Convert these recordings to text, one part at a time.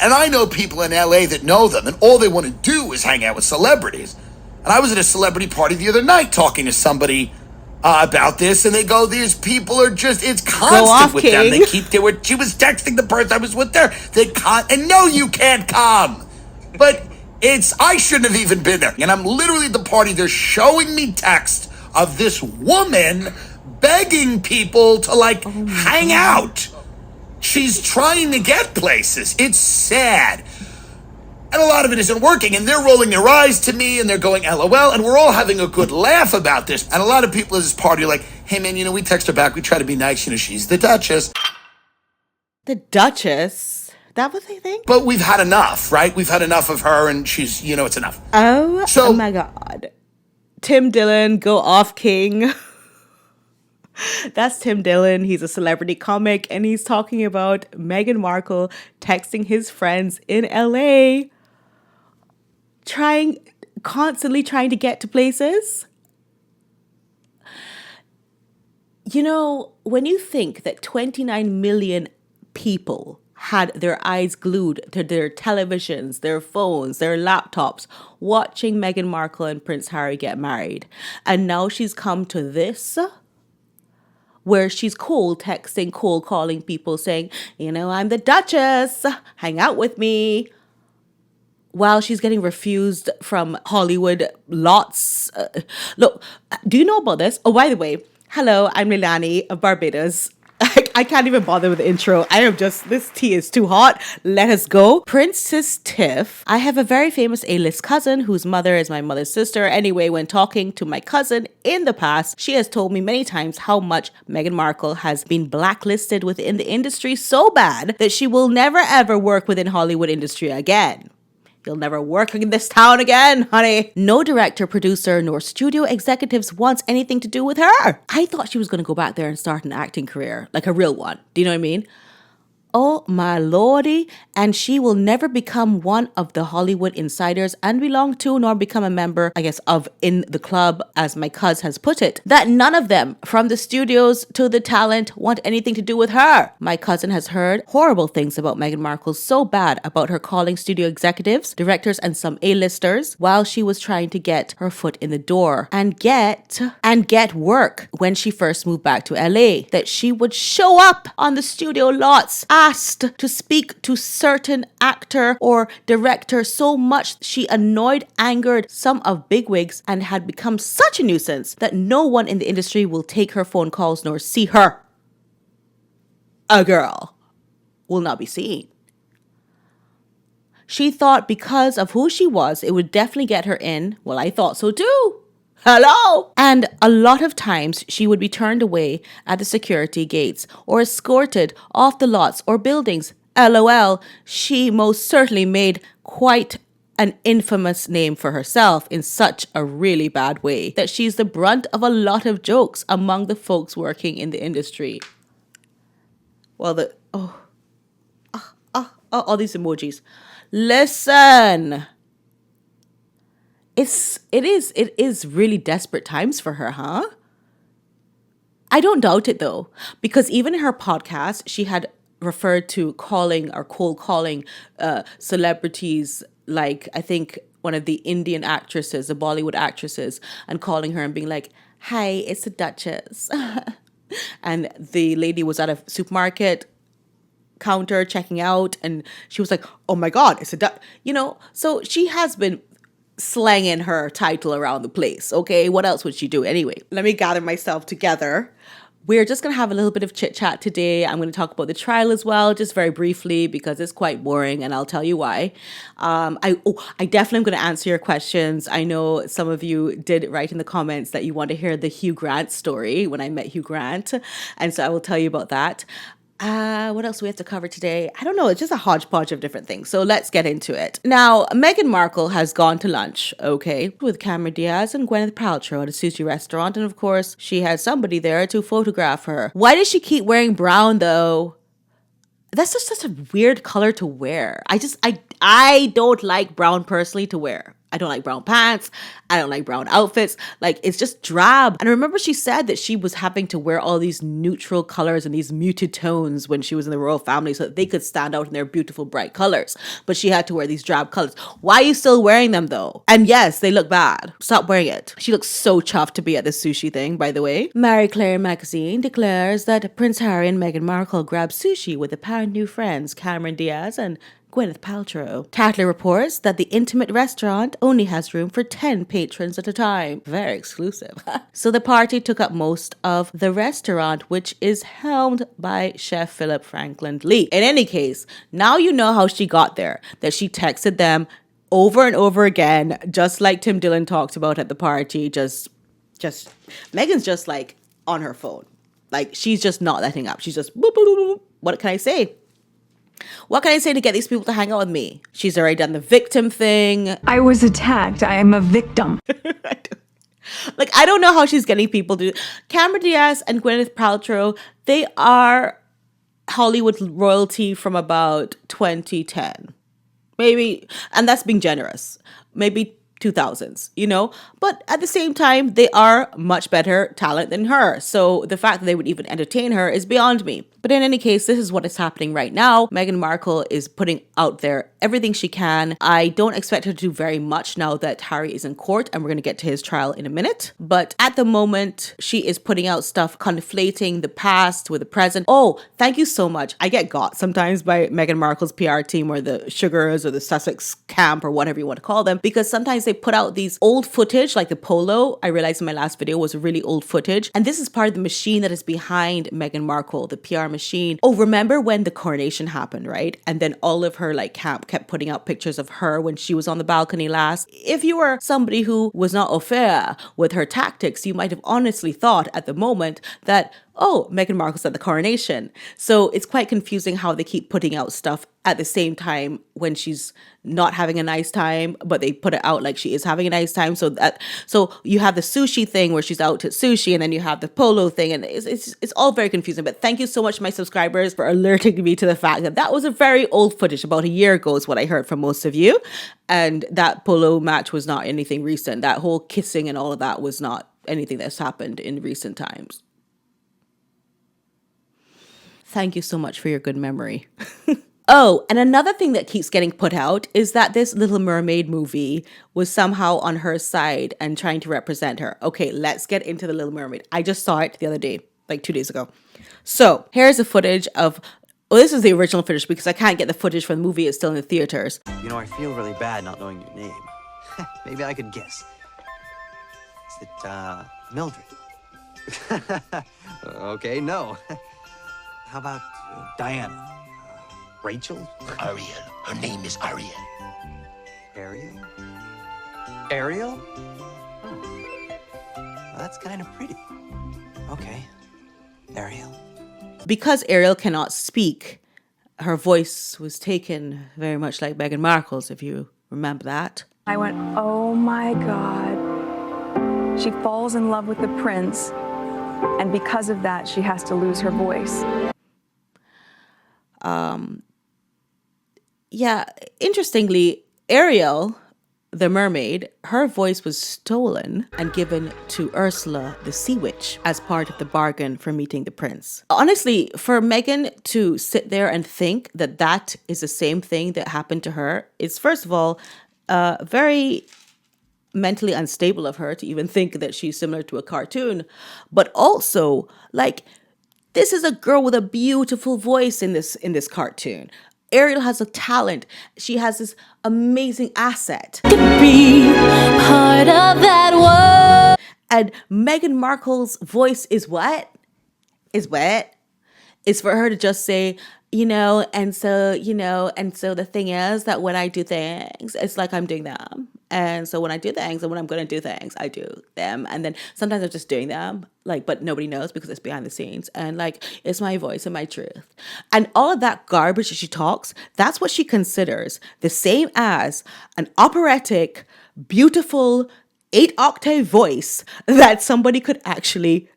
And I know people in LA that know them, and all they want to do is hang out with celebrities. And I was at a celebrity party the other night talking to somebody about this, and they go, these people are just, it's constant with them. They keep, she was texting the person I was with there. And no, you can't come. But I shouldn't have even been there. And I'm literally at the party, they're showing me text of this woman begging people to hang out. She's trying to get places. It's sad. And a lot of it isn't working. And they're rolling their eyes to me and they're going, LOL. And we're all having a good laugh about this. And a lot of people at this party are like, hey man, we text her back. We try to be nice. She's the Duchess. The Duchess? That what they think? But we've had enough, right? We've had enough of her and she's, it's enough. Oh my God. Tim Dillon, go off, king. That's Tim Dillon. He's a celebrity comic and he's talking about Meghan Markle texting his friends in LA, constantly trying to get to places. When you think that 29 million people had their eyes glued to their televisions, their phones, their laptops, watching Meghan Markle and Prince Harry get married, and now she's come to this, where she's cold texting, cold calling people saying, I'm the Duchess, hang out with me, while she's getting refused from Hollywood lots. Look, do you know about this? Oh, by the way, hello, I'm Leilani of Barbados. I can't even bother with the intro. This tea is too hot. Let us go. Princess Tiff. I have a very famous A-list cousin whose mother is my mother's sister. Anyway, when talking to my cousin in the past, she has told me many times how much Meghan Markle has been blacklisted within the industry so bad that she will never ever work within Hollywood industry again. You'll never work in this town again, honey. No director, producer, nor studio executives wants anything to do with her. I thought she was going to go back there and start an acting career, like a real one. Do you know what I mean? Oh my lordy. And she will never become one of the Hollywood insiders and belong to, nor become a member, of in the club, as my cuz has put it. That none of them, from the studios to the talent, want anything to do with her. My cousin has heard horrible things about Meghan Markle, so bad about her calling studio executives, directors, and some A-listers while she was trying to get her foot in the door and get work when she first moved back to LA, that she would show up on the studio lots, asked to speak to certain actor or director so much she annoyed, angered some of bigwigs, and had become such a nuisance that no one in the industry will take her phone calls nor see her. A girl will not be seen. She thought because of who she was, it would definitely get her in. Well, I thought so too. Hello? And a lot of times she would be turned away at the security gates or escorted off the lots or buildings. LOL, she most certainly made quite an infamous name for herself in such a really bad way that she's the brunt of a lot of jokes among the folks working in the industry. Well, all these emojis. Listen. It is really desperate times for her, huh? I don't doubt it though, because even in her podcast, she had referred to calling or cold calling celebrities, like I think one of the Indian actresses, the Bollywood actresses, and calling her and being like, "Hi, it's the Duchess," and the lady was at a supermarket counter checking out, and she was like, "Oh my God, it's a Duchess," So she has been slanging her title around the place. Okay, what else would she do anyway? Let me gather myself together. We're just going to have a little bit of chit chat today. I'm going to talk about the trial as well, just very briefly, because it's quite boring, and I'll tell you why. I definitely am going to answer your questions. I know some of you did write in the comments that you want to hear the Hugh Grant story when I met Hugh Grant, and so I will tell you about that. What else do we have to cover today? I don't know. It's just a hodgepodge of different things. So let's get into it. Now, Meghan Markle has gone to lunch, okay, with Cameron Diaz and Gwyneth Paltrow at a sushi restaurant. And of course, she had somebody there to photograph her. Why does she keep wearing brown though? That's just such a weird color to wear. I don't like brown personally to wear. I don't like brown pants. I don't like brown outfits. Like, it's just drab. And I remember she said that she was having to wear all these neutral colors and these muted tones when she was in the royal family so that they could stand out in their beautiful, bright colors. But she had to wear these drab colors. Why are you still wearing them though? And yes, they look bad. Stop wearing it. She looks so chuffed to be at this sushi thing, by the way. Marie Claire magazine declares that Prince Harry and Meghan Markle grabbed sushi with apparent new friends Cameron Diaz and Gwyneth Paltrow. Tatler reports that the intimate restaurant only has room for 10 patrons at a time. Very exclusive. So the party took up most of the restaurant, which is helmed by Chef Philip Franklin Lee. In any case, now you know how she got there, that she texted them over and over again, just like Tim Dillon talked about at the party. Just Meghan's just like on her phone. Like, she's just not letting up. She's just, boop, boop, boop, boop. What can I say? What can I say to get these people to hang out with me? She's already done the victim thing. I was attacked. I am a victim. I don't know how she's getting people to... Cameron Diaz and Gwyneth Paltrow, they are Hollywood royalty from about 2010. Maybe, and that's being generous. Maybe 2000s, you know? But at the same time, they are much better talent than her. So the fact that they would even entertain her is beyond me. But in any case, this is what is happening right now. Meghan Markle is putting out there everything she can. I don't expect her to do very much now that Harry is in court, and we're going to get to his trial in a minute. But at the moment, she is putting out stuff conflating the past with the present. Oh, thank you so much. I get got sometimes by Meghan Markle's PR team or the Sugars or the Sussex camp or whatever you want to call them, because sometimes they put out these old footage, like the polo. I realized in my last video was really old footage. And this is part of the machine that is behind Meghan Markle, the PR machine. Oh, remember when the coronation happened, right? And then all of her camp kept putting out pictures of her when she was on the balcony last. If you were somebody who was not au fait with her tactics, you might have honestly thought at the moment that, oh, Meghan Markle's at the coronation. So it's quite confusing how they keep putting out stuff at the same time when she's not having a nice time, but they put it out like she is having a nice time. So you have the sushi thing where she's out at sushi, and then you have the polo thing, and it's all very confusing. But thank you so much, my subscribers, for alerting me to the fact that that was a very old footage. About a year ago is what I heard from most of you. And that polo match was not anything recent. That whole kissing and all of that was not anything that's happened in recent times. Thank you so much for your good memory. Oh, and another thing that keeps getting put out is that this Little Mermaid movie was somehow on her side and trying to represent her. Okay, let's get into the Little Mermaid. I just saw it the other day, like 2 days ago. So here's the footage of... Oh, this is the original footage because I can't get the footage from the movie. It's still in the theaters. You know, I feel really bad not knowing your name. Maybe I could guess. Is it, Mildred? Okay, no. How about Diana? Rachel? Ariel. Her name is Ariel. Ariel? Ariel? Oh. Well, that's kind of pretty. Okay. Ariel. Because Ariel cannot speak, her voice was taken very much like Meghan Markle's, if you remember that. I went, oh my God. She falls in love with the prince, and because of that, she has to lose her voice. Yeah, interestingly, Ariel, the mermaid, her voice was stolen and given to Ursula, the sea witch, as part of the bargain for meeting the prince. Honestly, for Meghan to sit there and think that that is the same thing that happened to her, is first of all, very mentally unstable of her to even think that she's similar to a cartoon, but also, like, this is a girl with a beautiful voice in this cartoon. Ariel has a talent. She has this amazing asset. To be part of that world. And Meghan Markle's voice is what? Is what? Is for her to just say, and so the thing is that when I do things, it's like I'm doing them. And so when I do things and when I'm going to do things, I do them. And then sometimes I'm just doing them, but nobody knows because it's behind the scenes. And it's my voice and my truth. And all of that garbage that she talks, that's what she considers the same as an operatic, beautiful, 8-octave voice that somebody could actually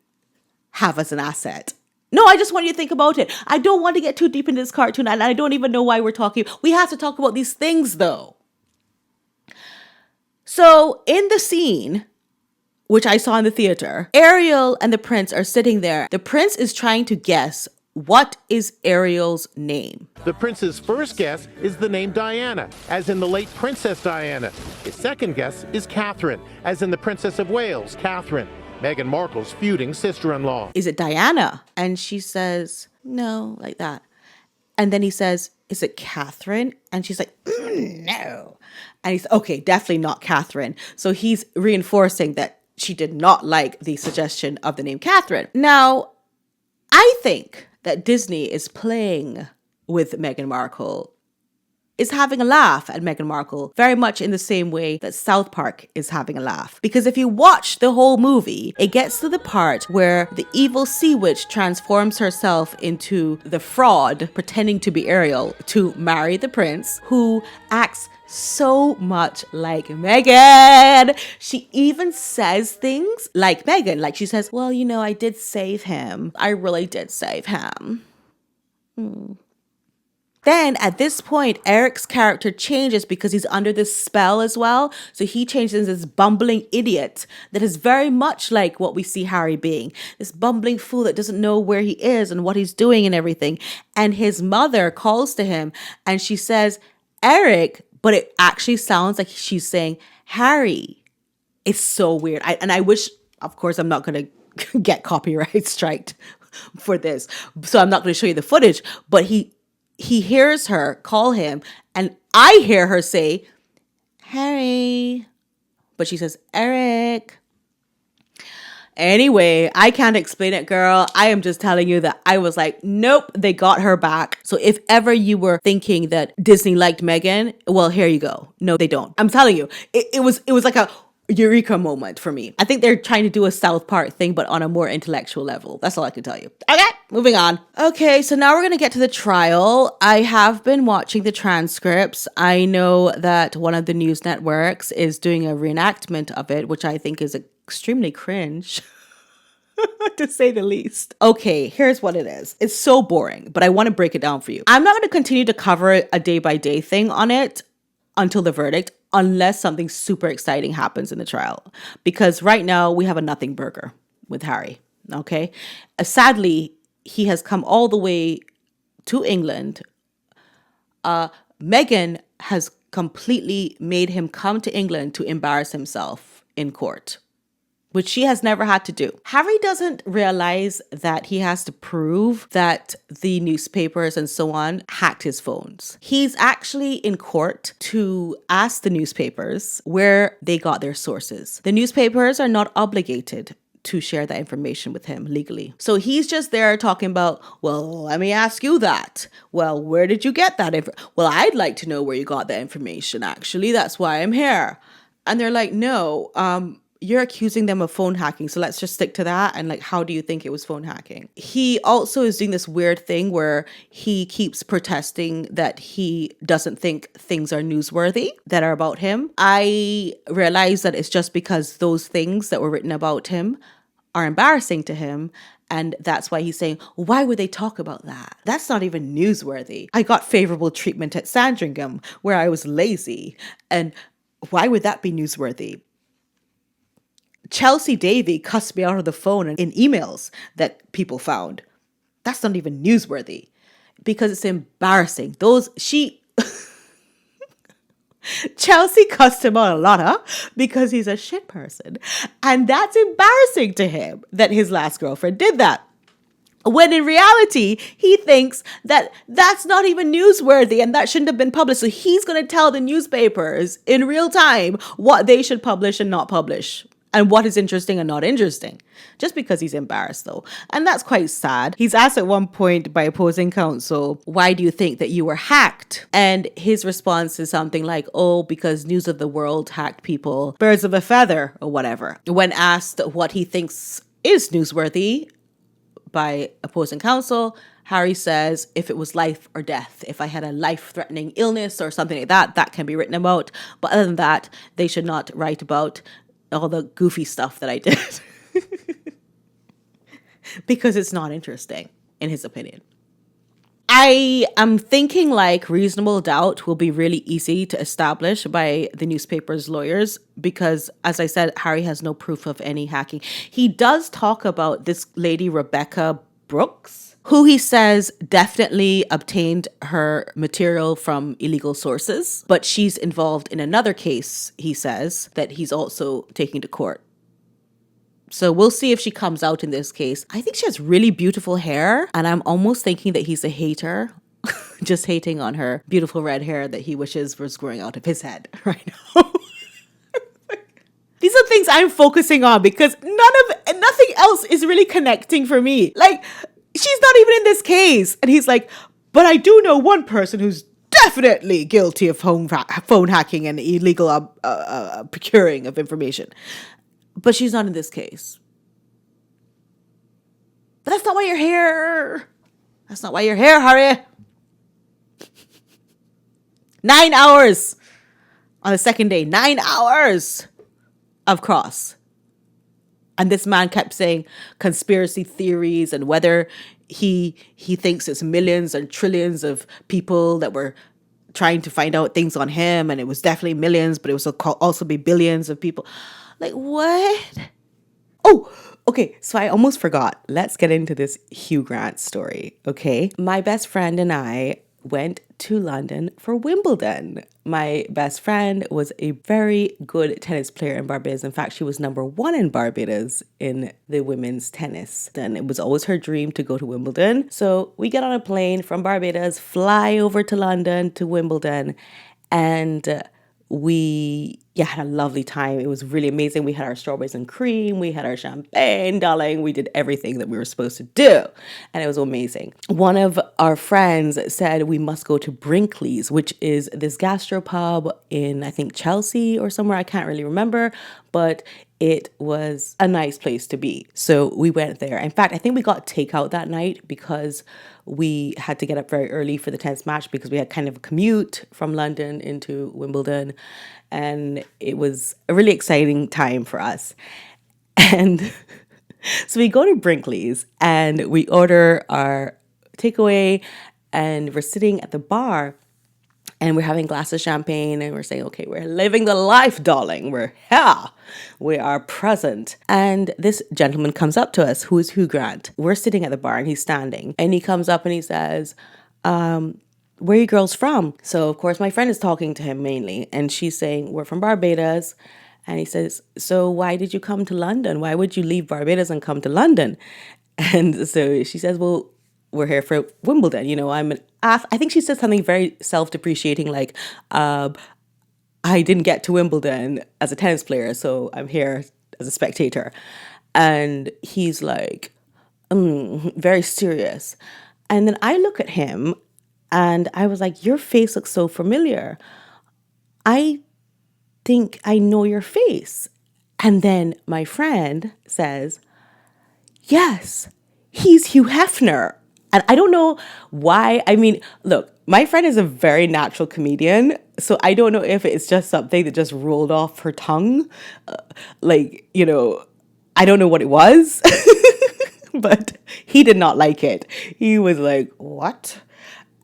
have as an asset. No, I just want you to think about it. I don't want to get too deep into this cartoon, and I don't even know why we're talking. We have to talk about these things, though. So in the scene, which I saw in the theater, Ariel and the prince are sitting there. The prince is trying to guess what is Ariel's name. The prince's first guess is the name Diana, as in the late Princess Diana. His second guess is Catherine, as in the Princess of Wales, Catherine, Meghan Markle's feuding sister-in-law. Is it Diana? And she says, no, like that. And then he says, is it Catherine? And she's like, no. And he's, okay, definitely not Catherine. So he's reinforcing that she did not like the suggestion of the name Catherine. Now, I think that Disney is playing with Meghan Markle, is having a laugh at Meghan Markle, very much in the same way that South Park is having a laugh. Because if you watch the whole movie, it gets to the part where the evil sea witch transforms herself into the fraud, pretending to be Ariel, to marry the prince, who acts so much like Meghan. She even says things like Meghan. Like she says, well, you know, I did save him. I really did save him. Then at this point, Eric's character changes because he's under this spell as well. So he changes into this bumbling idiot that is very much like what we see Harry being. This bumbling fool that doesn't know where he is and what he's doing and everything. And his mother calls to him and she says, Eric, but it actually sounds like she's saying, Harry. It's so weird. I wish, of course, I'm not going to get copyright striked for this. So I'm not going to show you the footage, but he hears her call him and I hear her say, Harry, but she says, Eric. Anyway, I can't explain it, girl. I am just telling you that I was like, nope, they got her back. So if ever you were thinking that Disney liked Meghan, well, here you go. No, they don't. I'm telling you, it was like a eureka moment for me. I think they're trying to do a South Park thing, but on a more intellectual level. That's all I can tell you. Okay, moving on. Okay, so now we're going to get to the trial. I have been watching the transcripts. I know that one of the news networks is doing a reenactment of it, which I think is extremely cringe. To say the least. Okay, here's what it is. It's so boring, but I want to break it down for you. I'm not going to continue to cover a day-by-day thing on it until the verdict, unless something super exciting happens in the trial. Because right now we have a nothing burger with Harry, okay? Sadly, he has come all the way to England. Meghan has completely made him come to England to embarrass himself in court, which she has never had to do. Harry doesn't realize that he has to prove that the newspapers and so on hacked his phones. He's actually in court to ask the newspapers where they got their sources. The newspapers are not obligated to share that information with him legally. So he's just there talking about, well, let me ask you that. Well, where did you get that Well, I'd like to know where you got that information, actually. That's why I'm here. And they're like, no, you're accusing them of phone hacking. So let's just stick to that. And like, how do you think it was phone hacking? He also is doing this weird thing where he keeps protesting that he doesn't think things are newsworthy that are about him. I realize that it's just because those things that were written about him are embarrassing to him. And that's why he's saying, why would they talk about that? That's not even newsworthy. I got favorable treatment at Sandringham where I was lazy. And why would that be newsworthy? Chelsea Davy cussed me out of the phone in emails that people found. That's not even newsworthy because it's embarrassing. Chelsea cussed him out a lot, because he's a shit person. And that's embarrassing to him that his last girlfriend did that. When in reality, he thinks that that's not even newsworthy and that shouldn't have been published. So he's going to tell the newspapers in real time what they should publish and not publish, and what is interesting and not interesting, just because he's embarrassed though. And that's quite sad. He's asked at one point by opposing counsel, why do you think that you were hacked? And his response is something like, oh, because News of the World hacked people, birds of a feather or whatever. When asked what he thinks is newsworthy by opposing counsel, Harry says, if it was life or death, if I had a life-threatening illness or something like that, that can be written about. But other than that, they should not write about all the goofy stuff that I did. Because it's not interesting, in his opinion. I am thinking like reasonable doubt will be really easy to establish by the newspaper's lawyers because, as I said, Harry has no proof of any hacking. He does talk about this lady, Rebecca Brooks, who he says definitely obtained her material from illegal sources, but she's involved in another case, he says, that he's also taking to court. So we'll see if she comes out in this case. I think she has really beautiful hair, and I'm almost thinking that he's a hater, just hating on her beautiful red hair that he wishes was growing out of his head right now. These are things I'm focusing on because nothing else is really connecting for me. Like, she's not even in this case. And he's like, but I do know one person who's definitely guilty of phone hacking and illegal procuring of information. But she's not in this case. But that's not why you're here. That's not why you're here, Harry. 9 hours on the second day. 9 hours of cross. And this man kept saying conspiracy theories and whether he thinks it's millions and trillions of people that were trying to find out things on him. And it was definitely millions, but it was also be billions of people. Like, what? Oh, okay. So I almost forgot. Let's get into this Hugh Grant story, okay? My best friend and I went to London for Wimbledon. My best friend was a very good tennis player in Barbados. In fact, she was number 1 in Barbados in the women's tennis. And it was always her dream to go to Wimbledon. So we get on a plane from Barbados, fly over to London to Wimbledon, and we had a lovely time. It was really amazing. We had our strawberries and cream. We had our champagne, darling. We did everything that we were supposed to do. And it was amazing. One of our friends said we must go to Brinkley's, which is this gastropub in, I think, Chelsea or somewhere. I can't really remember. But it was a nice place to be. So we went there. In fact, I think we got takeout that night because we had to get up very early for the tennis match because we had kind of a commute from London into Wimbledon. And it was a really exciting time for us. And so we go to Brinkley's and we order our takeaway and we're sitting at the bar and we're having a glass of champagne and we're saying, okay, we're living the life, darling. We're here. We are present. And this gentleman comes up to us, who is Hugh Grant. We're sitting at the bar and he's standing. And he comes up and he says, where are you girls from? So, of course, my friend is talking to him mainly. And she's saying, we're from Barbados. And he says, so why did you come to London? Why would you leave Barbados and come to London? And so she says, well, we're here for Wimbledon. You know, I think she said something very self-depreciating like, I didn't get to Wimbledon as a tennis player, so I'm here as a spectator. And he's like, very serious. And then I look at him and I was like, your face looks so familiar. I think I know your face. And then my friend says, yes, he's Hugh Hefner. And I don't know why. I mean, look, my friend is a very natural comedian. So I don't know if it's just something that just rolled off her tongue. I don't know what it was. But he did not like it. He was like, what?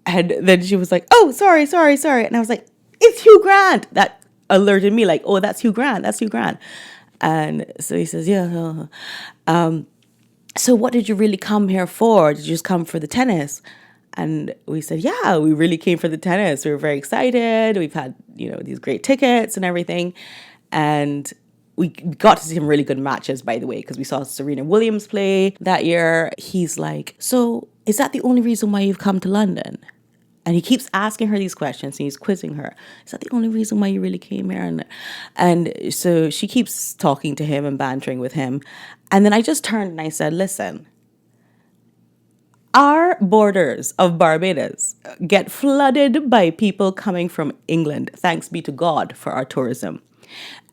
And then she was like, oh, sorry. And I was like, it's Hugh Grant. That alerted me like, oh, that's Hugh Grant. And so he says, yeah. So what did you really come here for? Did you just come for the tennis? And we said, yeah, we really came for the tennis. We were very excited. We've had, these great tickets and everything. And we got to see some really good matches, by the way, because we saw Serena Williams play that year. He's like, so is that the only reason why you've come to London? And he keeps asking her these questions and he's quizzing her. Is that the only reason why you really came here? And so she keeps talking to him and bantering with him. And then I just turned and I said, listen, our borders of Barbados get flooded by people coming from England. Thanks be to God for our tourism.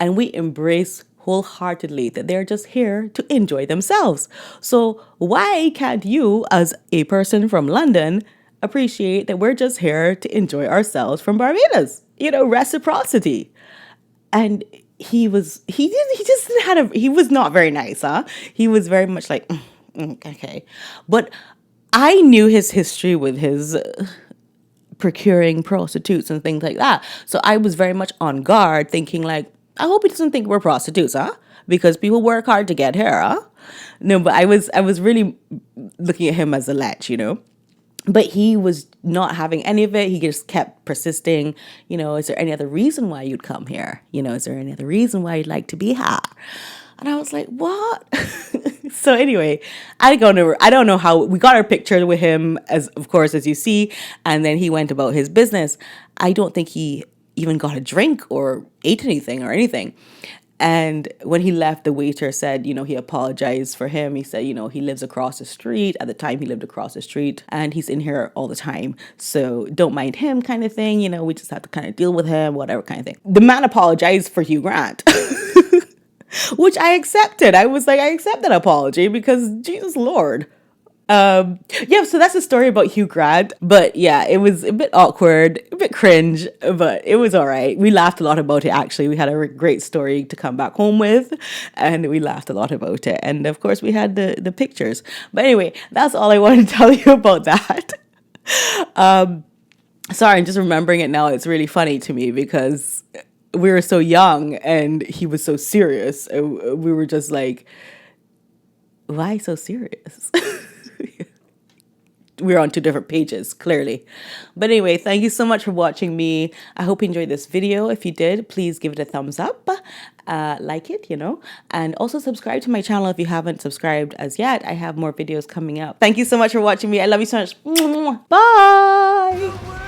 And we embrace wholeheartedly that they're just here to enjoy themselves. So why can't you, as a person from London, appreciate that we're just here to enjoy ourselves from Barbados? Reciprocity. And he was not very nice, huh? He was very much like, okay. But I knew his history with his procuring prostitutes and things like that. So I was very much on guard, thinking like, I hope he doesn't think we're prostitutes, huh? Because people work hard to get here, huh? No, but I was really looking at him as a lech, you know? But he was not having any of it. He just kept persisting, you know, is there any other reason why you'd come here? You know, is there any other reason why you'd like to be here? And I was like, what? So anyway, I don't know how we got our picture with him, as of course, as you see, and then he went about his business. I don't think he even got a drink or ate anything or anything. And when he left, the waiter said, you know, he apologized for him. He said, you know, he lives across the street. At the time, he lived across the street and he's in here all the time. So don't mind him, kind of thing. You know, we just have to kind of deal with him, whatever kind of thing. The man apologized for Hugh Grant, which I accepted. I was like, I accept that apology because Jesus Lord. Yeah, so that's the story about Hugh Grant. But yeah, it was a bit awkward, a bit cringe, but it was all right. We laughed a lot about it, actually. We had a great story to come back home with, and we laughed a lot about it. And of course, we had the pictures. But anyway, that's all I wanted to tell you about that. Sorry, I'm just remembering it now. It's really funny to me because we were so young and he was so serious. We were just like, why so serious? We're on two different pages, clearly. But anyway, thank you so much for watching me. I hope you enjoyed this video. If you did, please give it a thumbs up, like it, you know, and also subscribe to my channel if you haven't subscribed as yet. I have more videos coming up. Thank you so much for watching me. I love you so much. Bye.